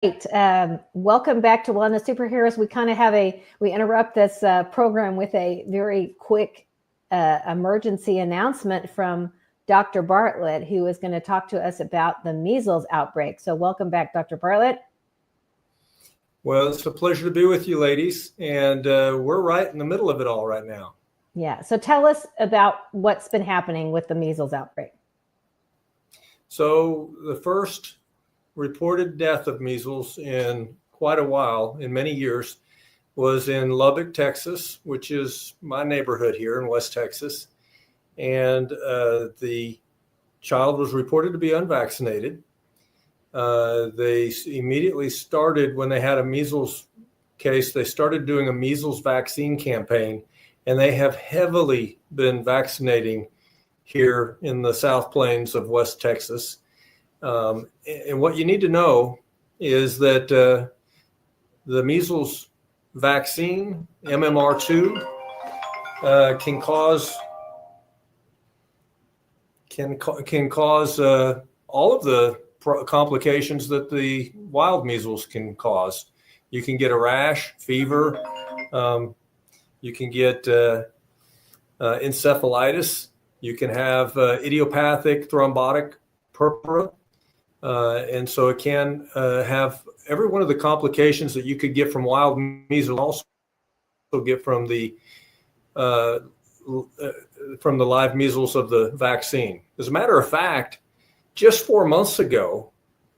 Right. Welcome back to Wellness Superheroes. We kind of have we interrupt this program with a very quick emergency announcement from Dr. Bartlett, who is going to talk to us about the measles outbreak. So welcome back, Dr. Bartlett. Well, it's a pleasure to be with you, ladies. And we're right in the middle of it all right now. Yeah. So tell us about what's been happening with the measles outbreak. So the first reported death of measles in quite a while, in many years, was in Lubbock, Texas, which is my neighborhood here in West Texas. And the child was reported to be unvaccinated. They immediately started, when they had a measles case, they started doing a measles vaccine campaign, and they have heavily been vaccinating here in the South Plains of West Texas. And what you need to know is that the measles vaccine, MMR2, can cause all of the complications that the wild measles can cause. You can get a rash, fever. You can get encephalitis. You can have idiopathic thrombotic purpura. And so it can have every one of the complications that you could get from wild measles, also get from the live measles of the vaccine. As a matter of fact, just 4 months ago,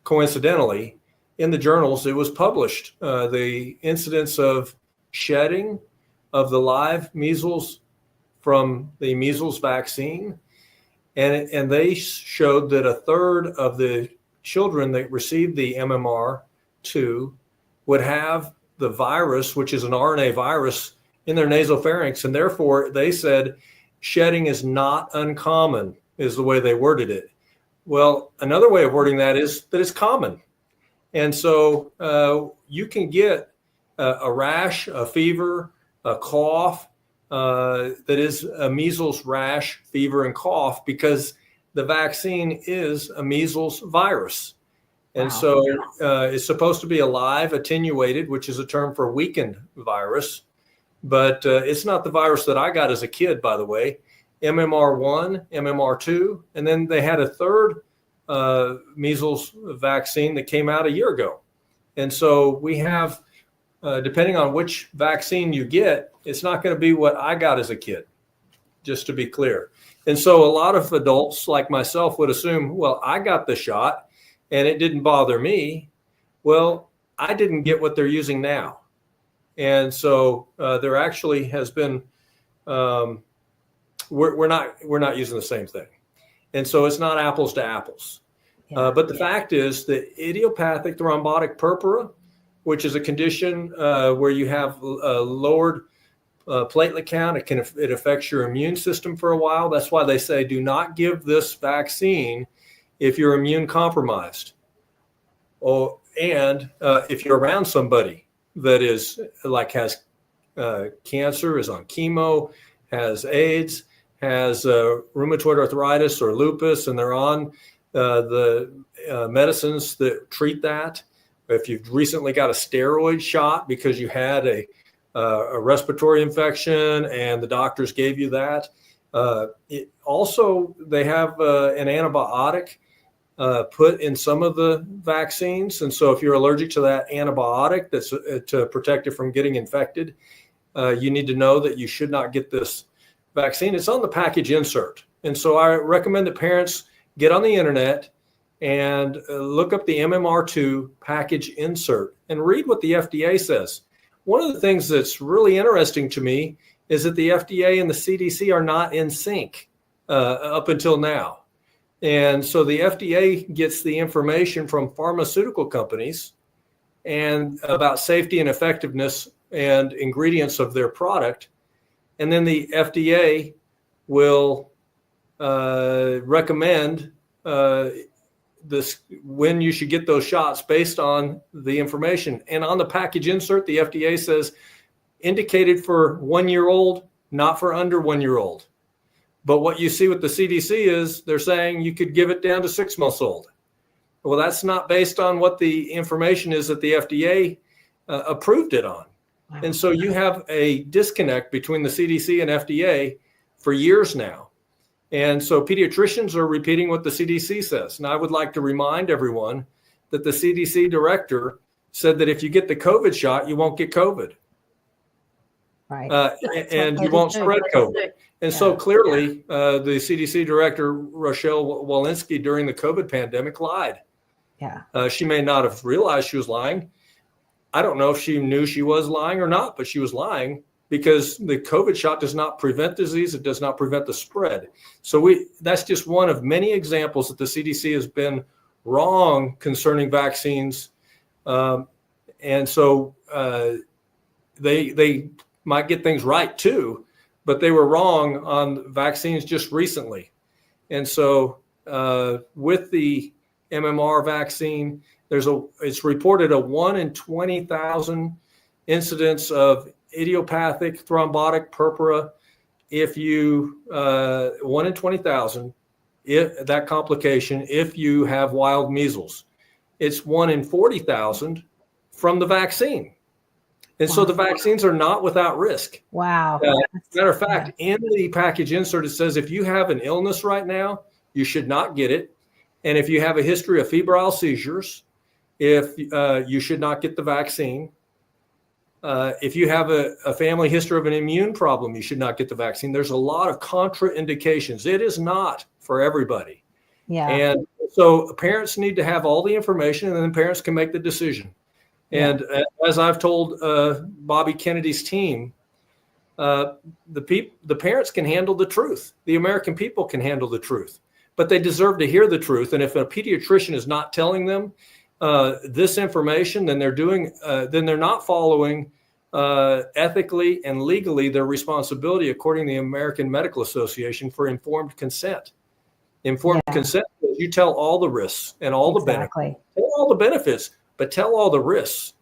coincidentally, in the journals, it was published the incidence of shedding of the live measles from the measles vaccine. And they showed that a third of the children that received the MMR2 would have the virus, which is an RNA virus, in their nasopharynx. And therefore, they said shedding is not uncommon, is the way they worded it. Well, another way of wording that is that it's common. And so you can get a rash, a fever, a cough, that is a measles rash, fever, and cough, because the vaccine is a measles virus. And Wow. so it's supposed to be a live attenuated, which is a term for weakened virus. But it's not the virus that I got as a kid, by the way. MMR1, MMR2, and then they had a third measles vaccine that came out a year ago. And so we have, depending on which vaccine you get, it's not going to be what I got as a kid, just to be clear. And so a lot of adults like myself would assume, well, I got the shot and it didn't bother me. Well, I didn't get what they're using now. And so there actually has been, we're not using the same thing. And so it's not apples to apples. But the fact is that idiopathic thrombotic purpura, which is a condition where you have a lowered platelet count, it affects your immune system for a while. That's why they say do not give this vaccine if you're immune compromised. And if you're around somebody that is has cancer, is on chemo, has AIDS, has rheumatoid arthritis or lupus, and they're on the medicines that treat that. If you've recently got a steroid shot because you had a respiratory infection and the doctors gave you that. They have an antibiotic put in some of the vaccines. And so if you're allergic to that antibiotic that's to protect it from getting infected, you need to know that you should not get this vaccine. It's on the package insert. And so I recommend that parents get on the internet and look up the MMR2 package insert and read what the FDA says. One of the things that's really interesting to me is that the FDA and the CDC are not in sync up until now. And so the FDA gets the information from pharmaceutical companies and about safety and effectiveness and ingredients of their product. And then the FDA will recommend this when you should get those shots based on the information. And on the package insert, the FDA says indicated for 1 year old, not for under 1 year old. But what you see with the CDC is they're saying you could give it down to 6 months old. Well, that's not based on what the information is that the FDA approved it on. Wow. And so you have a disconnect between the CDC and FDA for years now. And so pediatricians are repeating what the CDC says. And I would like to remind everyone that the CDC director said that if you get the COVID shot, you won't get COVID. Right. And you won't spread COVID. And so clearly, the CDC director, Rochelle Walensky, during the COVID pandemic lied. Yeah. She may not have realized she was lying. I don't know if she knew she was lying or not, but she was lying because the COVID shot does not prevent disease. It does not prevent the spread. So that's just one of many examples that the CDC has been wrong concerning vaccines. And so they might get things right too, but they were wrong on vaccines just recently. And so with the MMR vaccine, it's reported a 1 in 20,000 incidence of idiopathic thrombotic purpura. If you 1 in 20,000, if that complication, if you have wild measles, it's 1 in 40,000 from the vaccine. And so the vaccines are not without risk. Wow. Matter of fact, in the package insert, it says if you have an illness right now, you should not get it. And if you have a history of febrile seizures, if you should not get the vaccine. If you have a family history of an immune problem, you should not get the vaccine. There's a lot of contraindications. It is not for everybody. Yeah. And so parents need to have all the information, and then parents can make the decision. And as I've told Bobby Kennedy's team, the parents can handle the truth. The American people can handle the truth, but they deserve to hear the truth. And if a pediatrician is not telling them this information, then they're not following ethically and legally their responsibility according to the American Medical Association for informed consent. Informed consent is you tell all the risks and all the benefits. Tell all the benefits, but tell all the risks.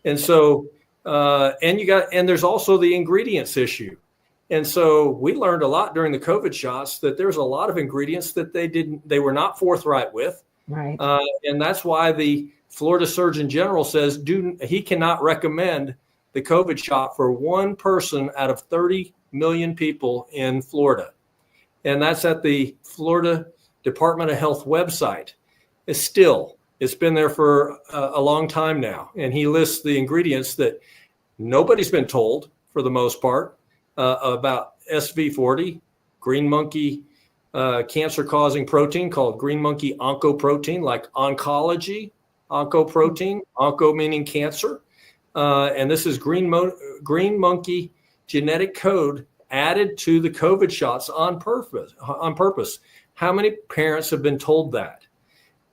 And so, and there's also the ingredients issue. And so we learned a lot during the COVID shots that there's a lot of ingredients that they were not forthright with. Right. And that's why the Florida Surgeon General says he cannot recommend the COVID shot for one person out of 30 million people in Florida. And that's at the Florida Department of Health website. It's been there for a long time now. And he lists the ingredients that nobody's been told, for the most part, about SV40, green monkey cancer-causing protein called green monkey oncoprotein, like oncology, oncoprotein, onco meaning cancer. And this is green monkey genetic code added to the COVID shots on purpose. How many parents have been told that?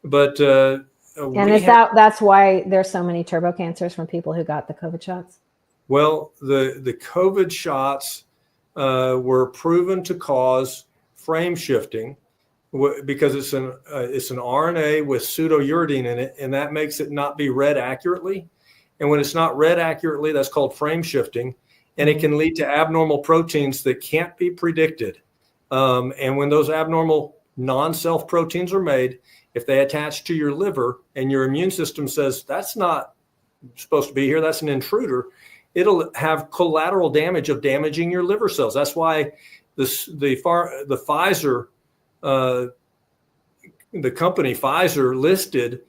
But that's why there's so many turbo cancers from people who got the COVID shots? Well, the COVID shots were proven to cause frame shifting because it's an RNA with pseudouridine in it, and that makes it not be read accurately. And when it's not read accurately, that's called frame shifting, and it can lead to abnormal proteins that can't be predicted. And when those abnormal non-self proteins are made, if they attach to your liver and your immune system says that's not supposed to be here, that's an intruder, it'll have collateral damage of damaging your liver cells. That's why the Pfizer, the company Pfizer listed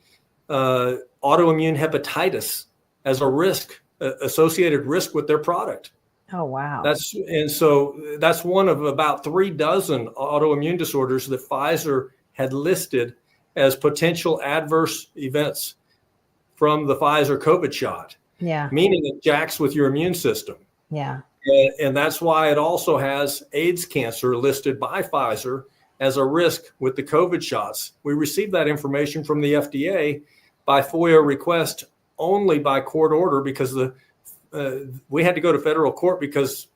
autoimmune hepatitis as a risk, associated risk with their product. Oh, wow. That's one of about 36 autoimmune disorders that Pfizer had listed as potential adverse events from the Pfizer COVID shot. Yeah. Meaning it jacks with your immune system. Yeah. And that's why it also has AIDS cancer listed by Pfizer as a risk with the COVID shots. We received that information from the FDA by FOIA request, only by court order, because we had to go to federal court because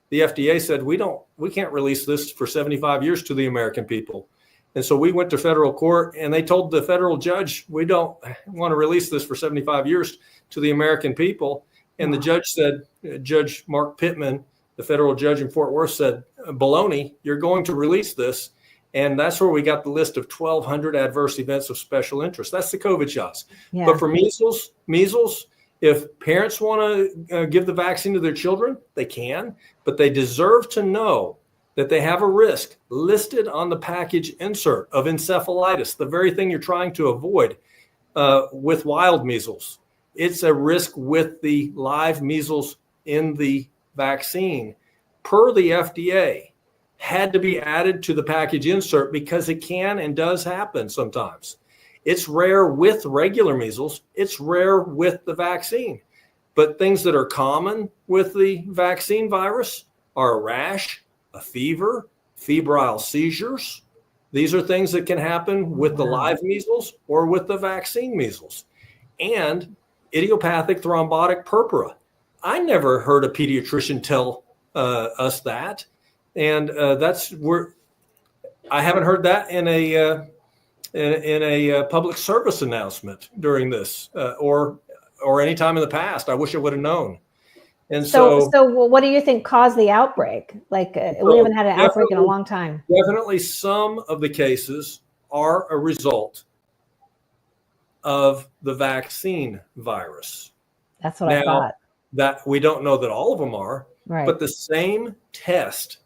the FDA said we can't release this for 75 years to the American people. And so we went to federal court, and they told the federal judge, we don't want to release this for 75 years to the American people. And the judge said, Judge Mark Pittman, the federal judge in Fort Worth, said, baloney, you're going to release this. And that's where we got the list of 1,200 adverse events of special interest. That's the COVID shots. Yeah. But for measles, if parents want to give the vaccine to their children, they can, but they deserve to know that they have a risk listed on the package insert of encephalitis, the very thing you're trying to avoid with wild measles. It's a risk with the live measles in the vaccine, per the FDA. Had to be added to the package insert because it can and does happen sometimes. It's rare with regular measles. It's rare with the vaccine. But things that are common with the vaccine virus are a rash, a fever, febrile seizures. These are things that can happen with the live measles or with the vaccine measles. And idiopathic thrombotic purpura. I never heard a pediatrician tell us that. And that's where I haven't heard that in a public service announcement during this or any time in the past. I wish I would have known. And so what do you think caused the outbreak? Like we haven't had an outbreak in a long time. Definitely, some of the cases are a result of the vaccine virus. That's what I thought. That we don't know that all of them are, right. But the same test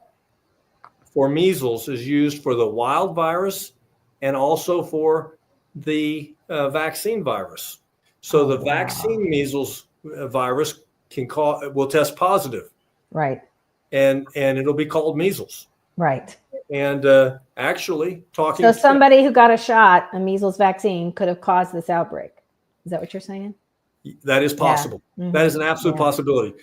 for measles is used for the wild virus and also for the vaccine virus. So the vaccine measles virus will test positive, right? And it'll be called measles, right? And actually, so somebody who got a measles vaccine, could have caused this outbreak. Is that what you're saying? That is possible. Yeah. Mm-hmm. That is an absolute possibility.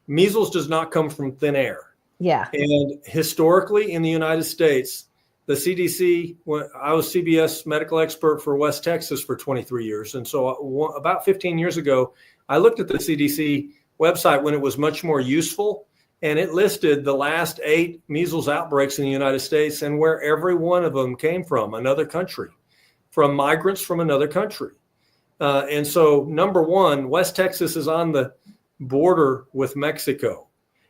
Measles does not come from thin air. Yeah. And historically in the United States, the CDC, I was CBS medical expert for West Texas for 23 years. And so about 15 years ago, I looked at the CDC website when it was much more useful. And it listed the last 8 measles outbreaks in the United States and where every one of them came from another country, from migrants from another country. And so, number one, West Texas is on the border with Mexico.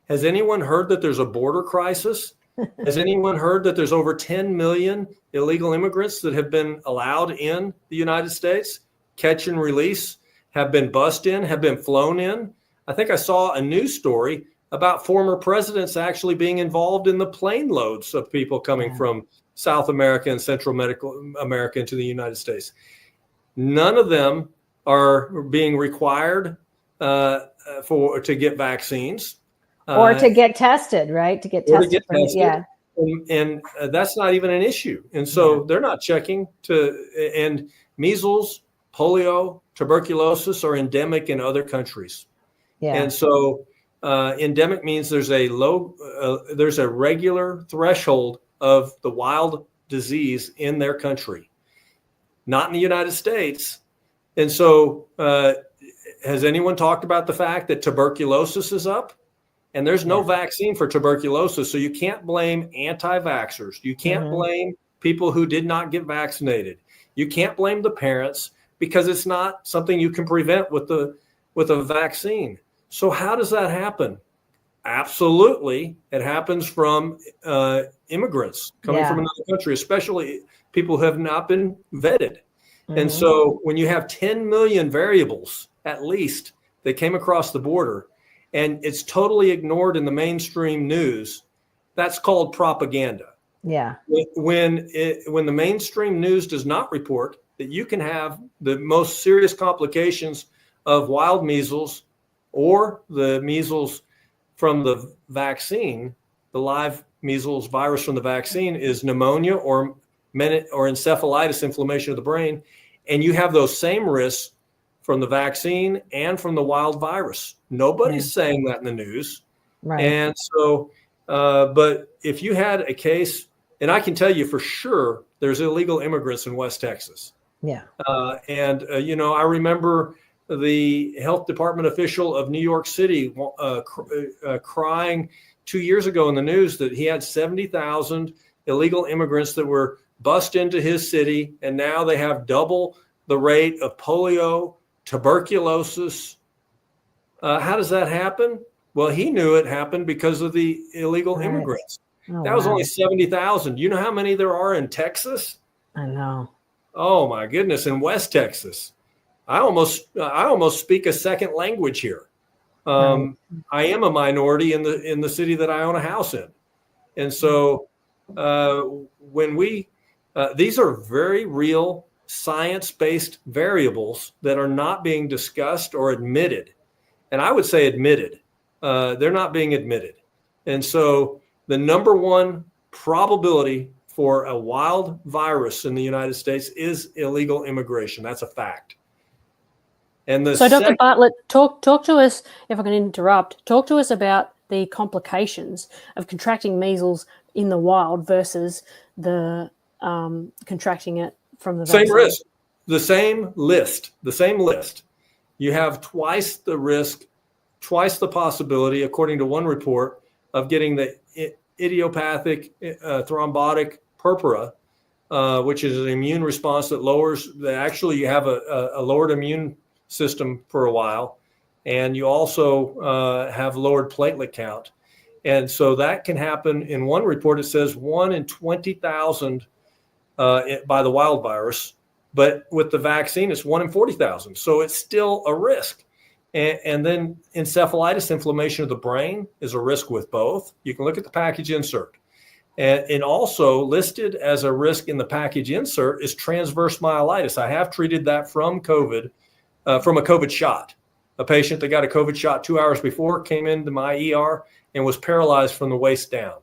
Has anyone heard that there's a border crisis? Has anyone heard that there's over 10 million illegal immigrants that have been allowed in the United States, catch and release, have been bussed in, have been flown in? I think I saw a news story about former presidents actually being involved in the plane loads of people coming from South America and Central America into the United States. None of them are being required to get vaccines. Or to get tested, right? To get tested. Yeah. And that's not even an issue. And so they're not checking and measles, polio, tuberculosis are endemic in other countries. Yeah. And so endemic means there's a regular threshold of the wild disease in their country, not in the United States. And so has anyone talked about the fact that tuberculosis is up? And there's no vaccine for tuberculosis. So you can't blame anti-vaxxers. You can't blame people who did not get vaccinated. You can't blame the parents because it's not something you can prevent with a vaccine. So how does that happen? Absolutely. It happens from immigrants coming from another country, especially people who have not been vetted. And so when you have 10 million variables, at least, that came across the border, and it's totally ignored in the mainstream news, that's called propaganda. Yeah. When the mainstream news does not report that you can have the most serious complications of wild measles or the measles from the vaccine, the live measles virus from the vaccine is pneumonia or encephalitis, inflammation of the brain, and you have those same risks from the vaccine and from the wild virus. Nobody's saying that in the news. Right. And so, but if you had a case, and I can tell you for sure, there's illegal immigrants in West Texas. Yeah. I remember the health department official of New York City crying 2 years ago in the news that he had 70,000 illegal immigrants that were bussed into his city, and now they have double the rate of polio, tuberculosis. How does that happen? Well, he knew it happened because of the illegal immigrants. Oh, That was wow. only 70,000. You know how many there are in Texas? I know. Oh my goodness, in West Texas. I almost speak a second language here. Right. I am a minority in the city that I own a house in. And so when these are very real science-based variables that are not being discussed or admitted. And I would say admitted. They're not being admitted. And so the number one probability for a wild virus in the United States is illegal immigration. That's a fact. And so Dr. Bartlett, talk to us, if I can interrupt, talk to us about the complications of contracting measles in the wild versus the contracting it from the vaccine. Same risk, the same list. You have twice the risk, twice the possibility, according to one report, of getting the idiopathic thrombotic purpura, which is an immune response that lowers, you have a lowered immune system for a while, and you also have lowered platelet count. And so that can happen. In one report, it says 1 in 20,000 by the wild virus, but with the vaccine, it's 1 in 40,000. So it's still a risk. And then encephalitis, inflammation of the brain, is a risk with both. You can look at the package insert. And also listed as a risk in the package insert is transverse myelitis. I have treated that from COVID, from a COVID shot. A patient that got a COVID shot 2 hours before came into my ER and was paralyzed from the waist down.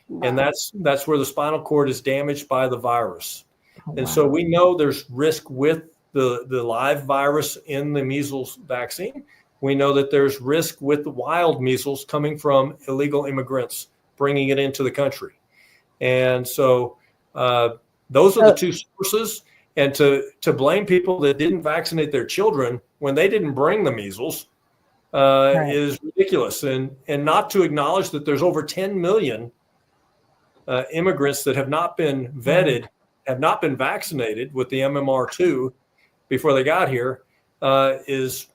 Wow. And that's where the spinal cord is damaged by the virus. Oh, and wow. So we know there's risk with the live virus in the measles vaccine. We know that there's risk with the wild measles coming from illegal immigrants bringing it into the country. And so those are the two sources. And to blame people that didn't vaccinate their children when they didn't bring the measles right. is ridiculous. And not to acknowledge that there's over 10 million immigrants that have not been vetted, have not been vaccinated with the MMR2 before they got here is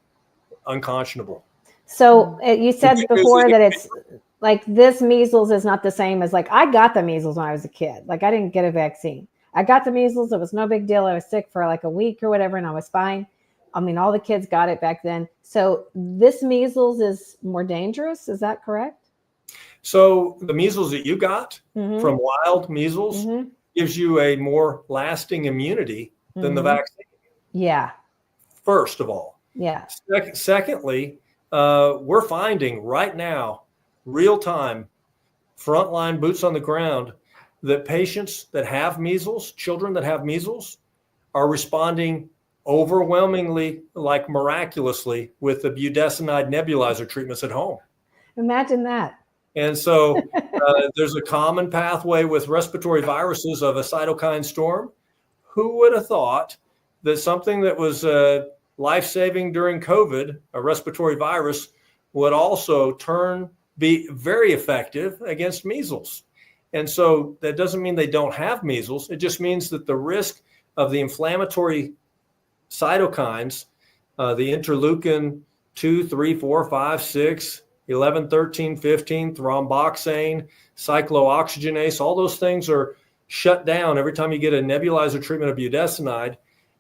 unconscionable. So you said before that it's like this measles is not the same as like I got the measles when I was a kid. Like I didn't get a vaccine. I got the measles. It was no big deal. I was sick for like a week or whatever, and I was fine. I mean, all the kids got it back then. So this measles is more dangerous. Is that correct? So the measles that you got from wild measles gives you a more lasting immunity than the vaccine. Yeah. First of all. Yeah. Secondly, we're finding right now, real time, frontline boots on the ground, that patients that have measles, children that have measles, are responding overwhelmingly, like miraculously, with the budesonide nebulizer treatments at home. Imagine that. And so there's a common pathway with respiratory viruses of a cytokine storm. Who would have thought that something that was life-saving during COVID, a respiratory virus, would also be very effective against measles? And so that doesn't mean they don't have measles. It just means that the risk of the inflammatory cytokines, the interleukin 2, 3, 4, 5, 6, 11, 13, 15, thromboxane, cyclooxygenase, all those things are shut down every time you get a nebulizer treatment of budesonide.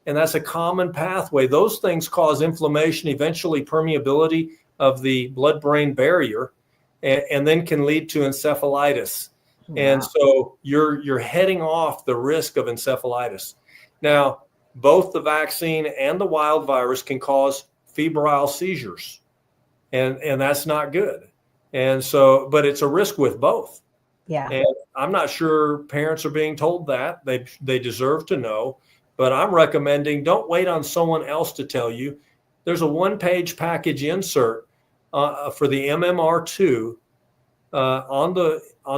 And that's a common pathway. Those things cause inflammation, eventually permeability of the blood-brain barrier, and then can lead to encephalitis. Wow. And so you're heading off the risk of encephalitis. Now, both the vaccine and the wild virus can cause febrile seizures, and that's not good. And so, but it's a risk with both. Yeah. And I'm not sure parents are being told that. They deserve to know, but I'm recommending don't wait on someone else to tell you. There's a one-page package insert for the MMR2 on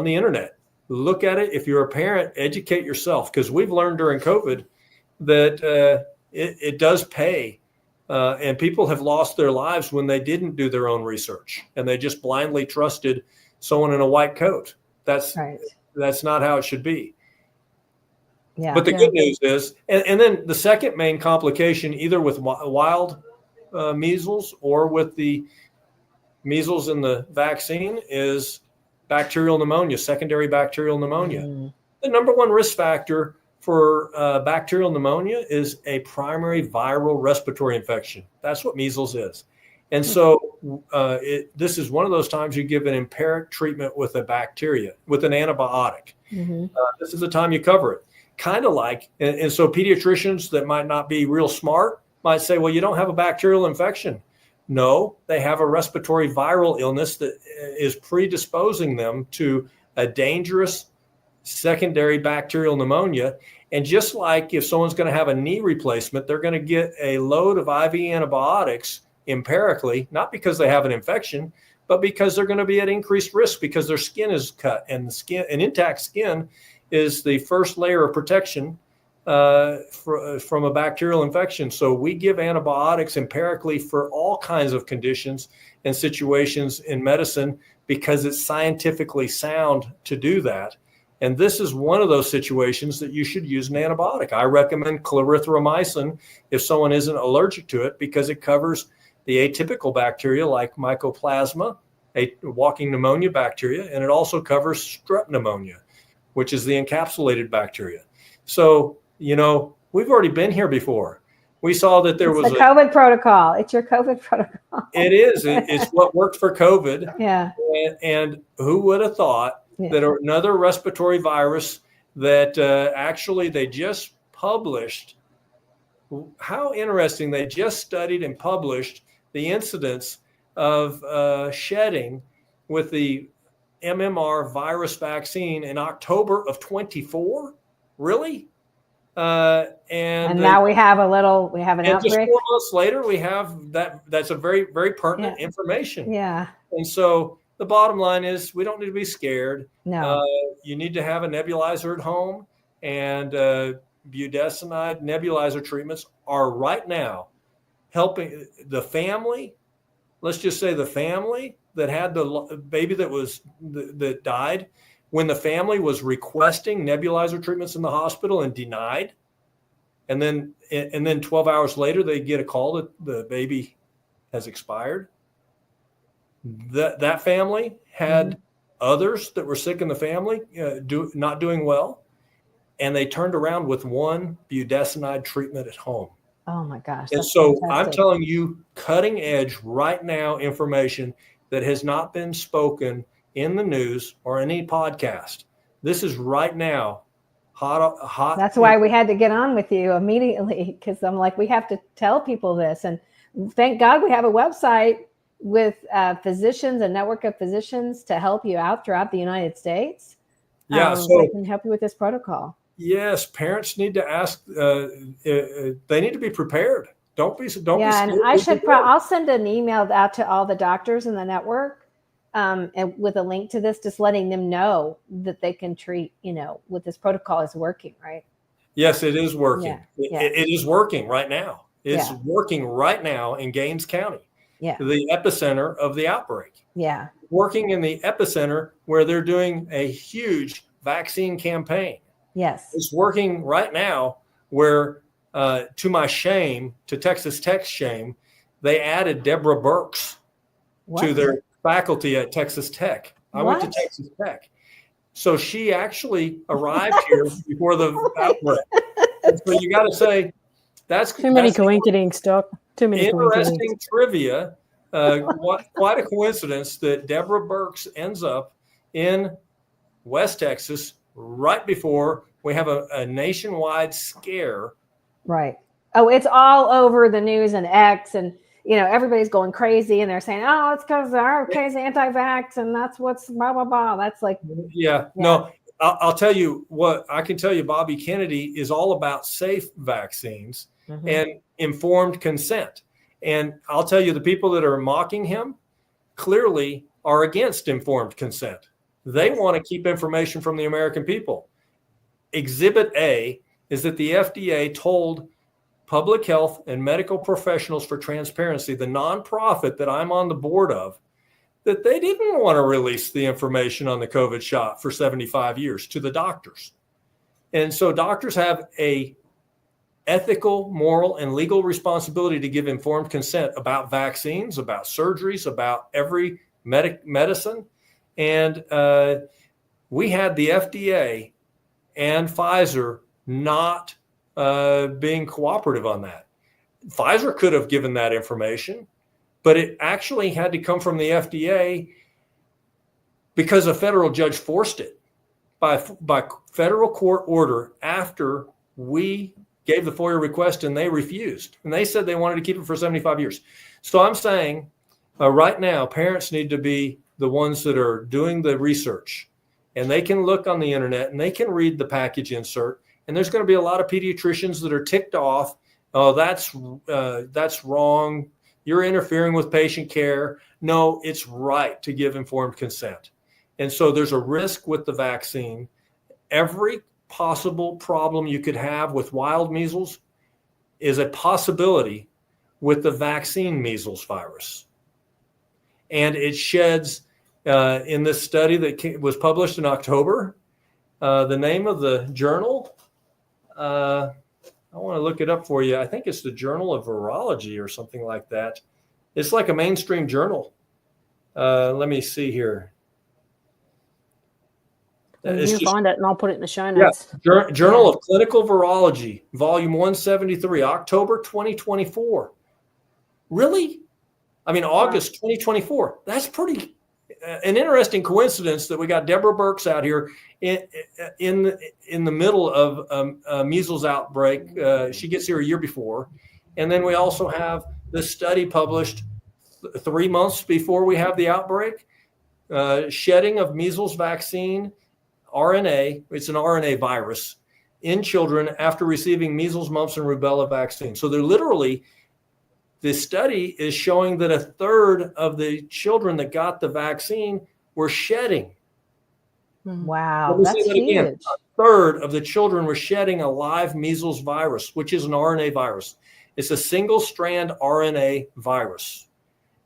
the internet. Look at it. If you're a parent, educate yourself, because we've learned during COVID that it does pay, and people have lost their lives when they didn't do their own research and they just blindly trusted someone in a white coat. That's right. That's not how it should be. Yeah. But the good news is, and then the second main complication, either with wild measles or with the measles in the vaccine, is bacterial pneumonia, secondary bacterial pneumonia. The number one risk factor for bacterial pneumonia is a primary viral respiratory infection. That's what measles is. And so this is one of those times you give an empiric treatment with a bacteria, with an antibiotic. This is the time you cover it. Kind of like, and so pediatricians that might not be real smart might say, well, you don't have a bacterial infection. No, they have a respiratory viral illness that is predisposing them to a dangerous secondary bacterial pneumonia. And just like if someone's going to have a knee replacement, they're going to get a load of IV antibiotics empirically, not because they have an infection, but because they're going to be at increased risk because their skin is cut, and the skin, an intact skin is the first layer of protection from a bacterial infection. So we give antibiotics empirically for all kinds of conditions and situations in medicine because it's scientifically sound to do that. And this is one of those situations that you should use an antibiotic. I recommend clarithromycin if someone isn't allergic to it because it covers the atypical bacteria like mycoplasma, a walking pneumonia bacteria, and it also covers strep pneumonia, which is the encapsulated bacteria. So, you know, we've already been here before. We saw that there was a COVID protocol. It's your COVID protocol. It is. It's what worked for COVID. Yeah. And who would have thought that another respiratory virus that actually they just published. How interesting. They just studied and published the incidence of shedding with the MMR virus vaccine in October of 24. Really? And now we have an outbreak. Just 4 months later, we have that. That's a very, very pertinent information. Yeah. And so the bottom line is we don't need to be scared. No. You need to have a nebulizer at home, and budesonide nebulizer treatments are right now helping the family. Let's just say the family that had the baby that died, when the family was requesting nebulizer treatments in the hospital and denied, and then 12 hours later they get a call that the baby has expired. That family had others that were sick in the family not doing well, and they turned around with one budesonide treatment at home. Oh my gosh. And so fantastic. I'm telling you, cutting edge right now information that has not been spoken in the news or any podcast. This is right now hot. That's why we had to get on with you immediately, because I'm like, we have to tell people this. And thank God we have a website with physicians, a network of physicians to help you out throughout the United States. Yeah, so they can help you with this protocol. Yes, parents need to ask. They need to be prepared. Don't be. Yeah, and I should. I'll send an email out to all the doctors in the network, and with a link to this, just letting them know that they can treat. You know, what this protocol is working, right? Yes, it is working. Yeah. It is working right now. It's working right now in Gaines County. Yeah, the epicenter of the outbreak. Yeah, working in the epicenter where they're doing a huge vaccine campaign. Yes. It's working right now where, to my shame, to Texas Tech's shame, they added Deborah Birx to their faculty at Texas Tech. I went to Texas Tech. So she actually arrived here before the outbreak. So you got to say, that's too many coincidence, Doc. Too many interesting trivia. Quite a coincidence that Deborah Birx ends up in West Texas right before we have a nationwide scare. Right. Oh, it's all over the news and X, and everybody's going crazy, and they're saying, "Oh, it's because RFK's anti-vax, and that's what's blah blah blah." That's like, no. I'll tell you what I can tell you. Bobby Kennedy is all about safe vaccines and informed consent. And I'll tell you, the people that are mocking him clearly are against informed consent. They want to keep information from the American people. Exhibit A is that the FDA told Public Health and Medical Professionals for Transparency, the nonprofit that I'm on the board of, that they didn't want to release the information on the COVID shot for 75 years to the doctors. And so doctors have a ethical, moral, and legal responsibility to give informed consent about vaccines, about surgeries, about every medicine. And we had the FDA and Pfizer not being cooperative on that. Pfizer could have given that information, but it actually had to come from the FDA because a federal judge forced it by federal court order after we gave the FOIA request and they refused. And they said they wanted to keep it for 75 years. So I'm saying right now, parents need to be the ones that are doing the research, and they can look on the internet and they can read the package insert. And there's going to be a lot of pediatricians that are ticked off. Oh, that's wrong. You're interfering with patient care. No, it's right to give informed consent. And so there's a risk with the vaccine. Every possible problem you could have with wild measles is a possibility with the vaccine measles virus. And it sheds, in this study that was published in October, the name of the journal, I want to look it up for you. I think it's the Journal of Virology or something like that. It's like a mainstream journal. Let me see here. You find it and I'll put it in the show notes. Yeah. Journal of Clinical Virology, volume 173, October 2024. Really? I mean, August 2024. That's pretty an interesting coincidence that we got Deborah Birx out here in the middle of measles outbreak. She gets here a year before. And then we also have this study published 3 months before we have the outbreak, shedding of measles vaccine RNA, it's an RNA virus, in children after receiving measles, mumps, and rubella vaccine. So they're literally, this study is showing that a third of the children that got the vaccine were shedding. Wow, that's huge. Again. A third of the children were shedding a live measles virus, which is an RNA virus. It's a single strand RNA virus.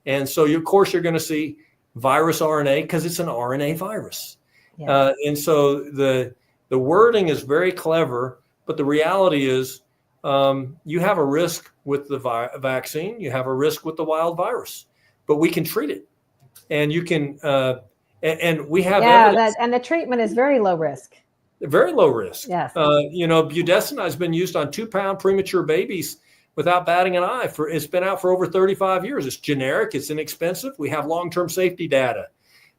And so, of course, you're going to see virus RNA because it's an RNA virus. Yeah. And so the wording is very clever, but the reality is you have a risk with the vaccine, you have a risk with the wild virus, but we can treat it, and you can, and we have evidence. And the treatment is very low risk. Very low risk. Yes. Budesonide has been used on 2-pound premature babies without batting an eye. It's been out for over 35 years. It's generic. It's inexpensive. We have long-term safety data,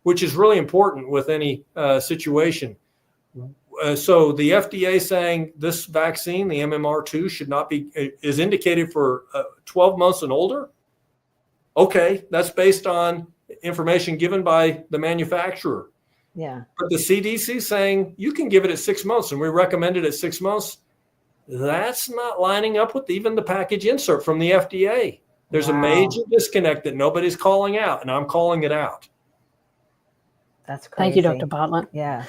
which is really important with any situation. So the FDA saying this vaccine, the MMR2, should not be, is indicated for 12 months and older. Okay, that's based on information given by the manufacturer. Yeah. But the CDC saying you can give it at 6 months, and we recommend it at 6 months. That's not lining up with even the package insert from the FDA. There's a major disconnect that nobody's calling out, and I'm calling it out. That's crazy. Thank you, Dr. Bartlett. Yeah.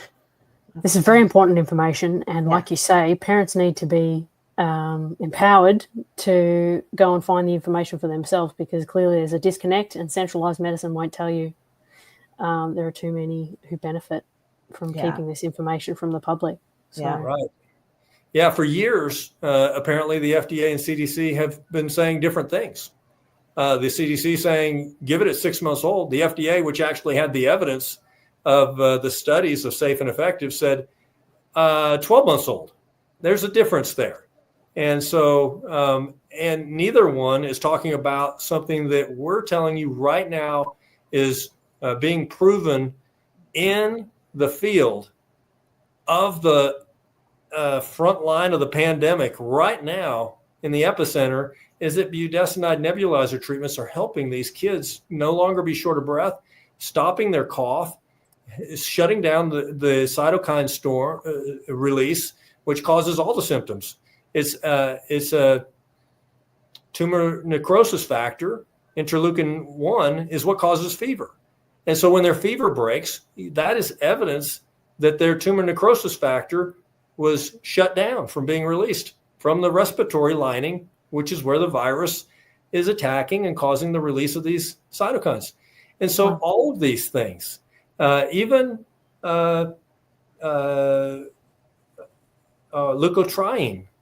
This is very important information. And like you say, parents need to be empowered to go and find the information for themselves, because clearly there's a disconnect, and centralized medicine won't tell you. There are too many who benefit from keeping this information from the public. So. Yeah. Right. Yeah. For years, apparently the FDA and CDC have been saying different things. The CDC saying, give it at 6 months old. The FDA, which actually had the evidence of the studies of safe and effective, said 12 months old. There's a difference there. And so, and neither one is talking about something that we're telling you right now is being proven in the field of the front line of the pandemic right now in the epicenter, is that budesonide nebulizer treatments are helping these kids no longer be short of breath, stopping their cough, shutting down the cytokine storm release, which causes all the symptoms. It's a tumor necrosis factor. Interleukin-1 is what causes fever. And so when their fever breaks, that is evidence that their tumor necrosis factor was shut down from being released from the respiratory lining, which is where the virus is attacking and causing the release of these cytokines. And so all of these things, even leukotriene,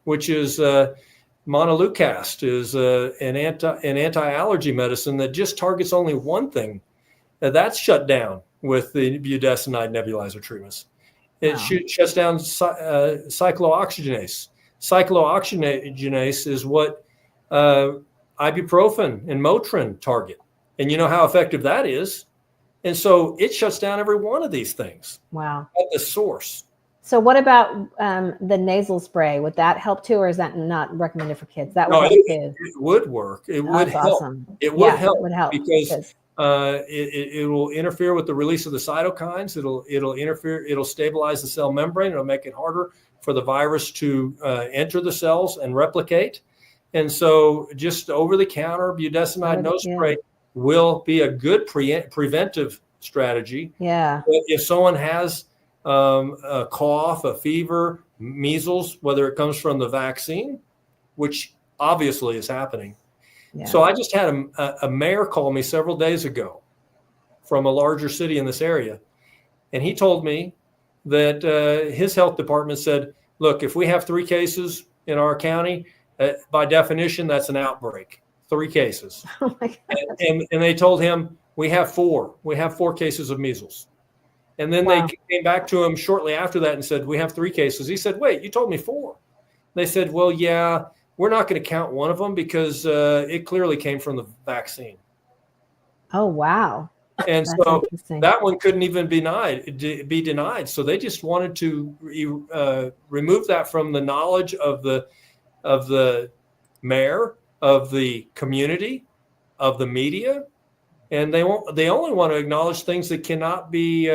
which is montelukast, is an anti-allergy medicine that just targets only one thing. That's shut down with the budesonide nebulizer treatments. It Wow. shuts down cyclooxygenase. Cyclooxygenase is what ibuprofen and Motrin target. And you know how effective that is. And so it shuts down every one of these things Wow. at the source. So what about the nasal spray? Would that help too, or is that not recommended for kids? That would No, help too. it would work. It would That's help. awesome. It would Yeah, help, it would help because it will interfere with the release of the cytokines. It'll interfere. It'll stabilize the cell membrane. It'll make it harder for the virus to enter the cells and replicate. And so, just over-the-counter budesonide nose spray will be a good preventive strategy. Yeah. But if someone has a cough, a fever, measles, whether it comes from the vaccine, which obviously is happening. Yeah. So I just had a mayor call me several days ago from a larger city in this area. And he told me that his health department said, look, if we have 3 cases in our county, by definition, that's an outbreak. 3 cases. Oh my God. And they told him, we have 4. We have 4 cases of measles. And then Wow. they came back to him shortly after that and said, we have 3 cases. He said, wait, you told me 4. They said, well, yeah, we're not going to count one of them because it clearly came from the vaccine. Oh, wow. And That's so interesting. that one couldn't even be denied. So they just wanted to remove that from the knowledge of the mayor, of the community, of the media. And they only want to acknowledge things that cannot be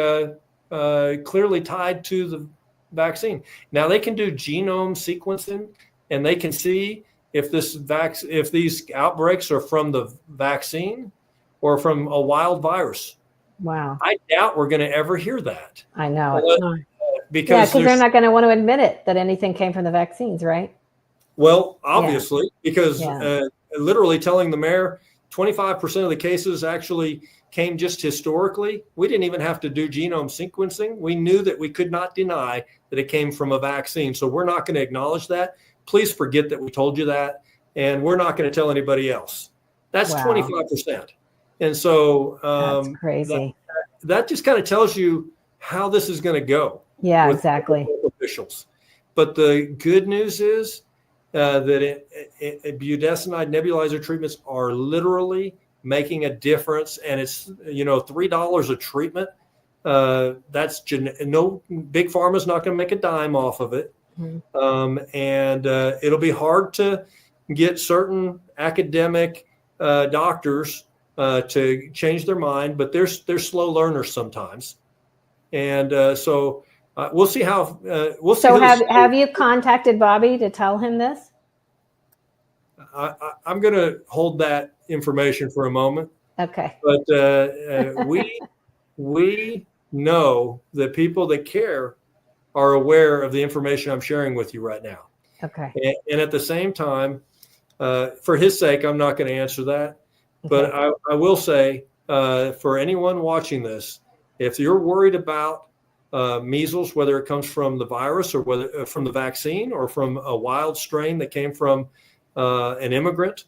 clearly tied to the vaccine. Now they can do genome sequencing, and they can see if these outbreaks are from the vaccine or from a wild virus. Wow. I doubt we're going to ever hear that. I know. No. Because they're not going to want to admit it that anything came from the vaccines, right? Well, obviously, because Yeah. Literally telling the mayor 25% of the cases actually came just historically. We didn't even have to do genome sequencing. We knew that we could not deny that it came from a vaccine. So we're not going to acknowledge that. Please forget that we told you that. And we're not going to tell anybody else. That's Wow. 25%. And so That's crazy. that just kind of tells you how this is going to go. Yeah, with exactly. officials. But the good news is that budesonide nebulizer treatments are literally making a difference, and it's $3 a treatment. That's no big pharma's not going to make a dime off of it, and it'll be hard to get certain academic doctors to change their mind, but they're slow learners sometimes, and so. We'll see how we'll see. So have you contacted Bobby to tell him this? I'm going to hold that information for a moment. Okay. But we know that people that care are aware of the information I'm sharing with you right now. Okay. And at the same time, for his sake, I'm not going to answer that. But I will say, for anyone watching this, if you're worried about measles, whether it comes from the virus or whether from the vaccine or from a wild strain that came from an immigrant,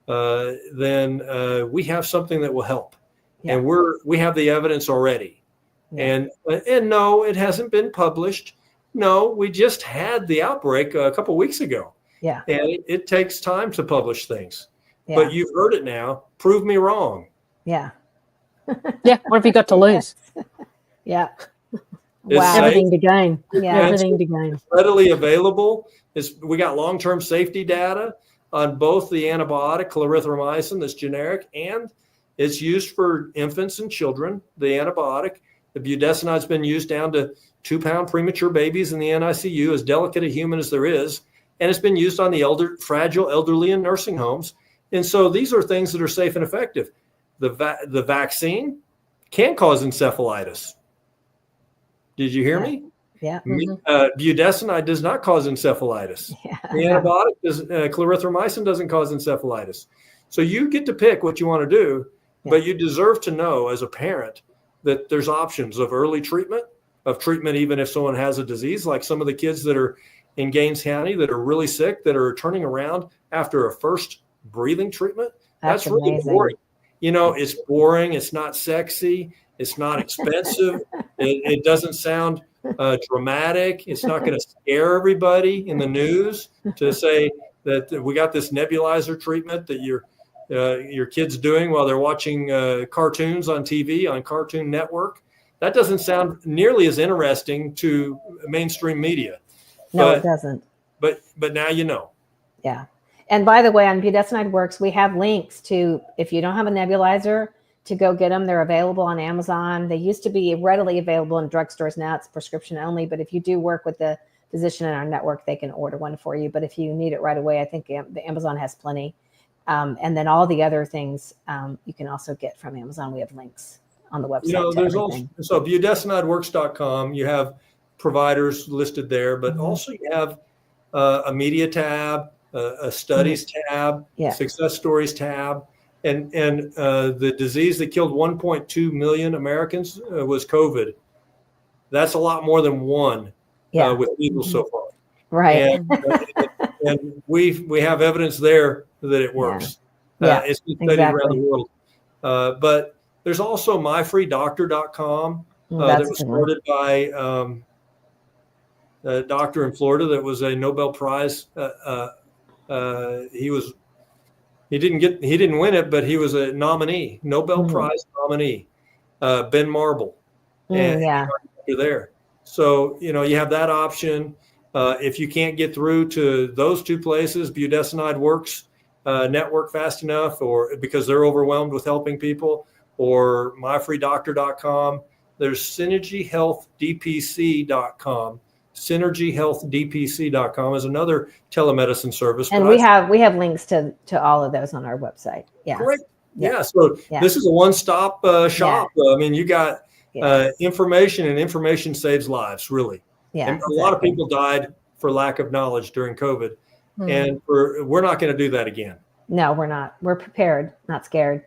then we have something that will help. Yeah. And we have the evidence already. Yeah. And no, it hasn't been published. No, we just had the outbreak a couple of weeks ago. Yeah. And it takes time to publish things. Yeah. But you've heard it now. Prove me wrong. Yeah. Yeah. What have you got to lose? Yeah. Wow. Everything to gain. Yeah. Everything to gain. It's readily available. We got long-term safety data on both the antibiotic clarithromycin that's generic, and it's used for infants and children, the antibiotic. The budesonide's been used down to 2-pound premature babies in the NICU, as delicate a human as there is. And it's been used on the fragile elderly in nursing homes. And so these are things that are safe and effective. The vaccine can cause encephalitis. Did you hear me? Yeah. Budesonide does not cause encephalitis. Yeah. The antibiotic, clarithromycin, doesn't cause encephalitis. So you get to pick what you want to do, but you deserve to know as a parent that there's options of early treatment, even if someone has a disease, like some of the kids that are in Gaines County that are really sick, that are turning around after a first breathing treatment. That's really boring. It's boring. It's not sexy. It's not expensive. It doesn't sound dramatic. It's not going to scare everybody in the news to say that we got this nebulizer treatment that your kid's doing while they're watching cartoons on TV on Cartoon Network. That doesn't sound nearly as interesting to mainstream media. No, it doesn't. But now you know. Yeah. And by the way, on Budesonide Works, we have links to, if you don't have a nebulizer, to go get them. They're available on Amazon. They used to be readily available in drugstores. Now it's prescription only. But if you do work with the physician in our network, they can order one for you. But if you need it right away, I think the Amazon has plenty. And then all the other things you can also get from Amazon. We have links on the website. There's also, so budesonideworks.com, you have providers listed there, but also you have a media tab, a studies tab, success stories tab. And the disease that killed 1.2 million Americans was COVID. That's a lot more than one with measles so far. Right. And we have evidence there that it works. It's been studied around the world. But there's also myfreedoctor.com that was started by a doctor in Florida that was a Nobel Prize. He didn't win it, but he was a nominee, Nobel Prize nominee, Ben Marble. And you're there. So, you have that option. If you can't get through to those two places, Budesonide Works network fast enough, or because they're overwhelmed with helping people, or myfreedoctor.com, there's synergyhealthdpc.com. synergyhealthdpc.com is another telemedicine service. And we have links to all of those on our website. Yeah. Great. Yeah. So this is a one-stop shop. I mean, you got information, and information saves lives, really. Yeah. And a lot of people died for lack of knowledge during COVID. And we're not going to do that again. No, we're not. We're prepared, not scared.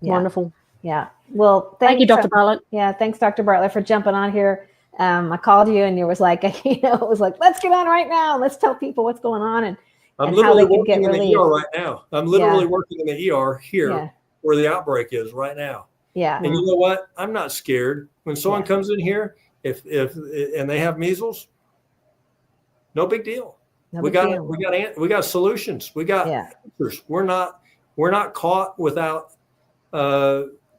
Yeah. Wonderful. Yeah. Well, thank you, Dr. Bartlett. Yeah. Thanks, Dr. Bartlett, for jumping on here. I called you and you was like, it was like, let's get on right now. Let's tell people what's going on and I'm literally working in the ER right now. I'm literally working in the ER here where the outbreak is right now. Yeah. And you know what? I'm not scared. When someone comes in here, if and they have measles, no big deal. We got solutions. We got answers. We're not caught without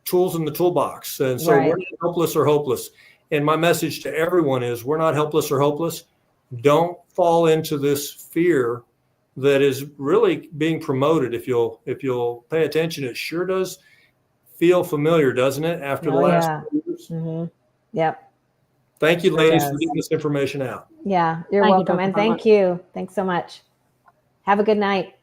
tools in the toolbox. And so we're not helpless or hopeless. And my message to everyone is we're not helpless or hopeless. Don't fall into this fear that is really being promoted. If you'll pay attention, it sure does feel familiar, doesn't it? After the last 2 years. Mm-hmm. Yep. Thank you, ladies, for getting this information out. Yeah, you're welcome. And thank you. Thanks so much. Have a good night.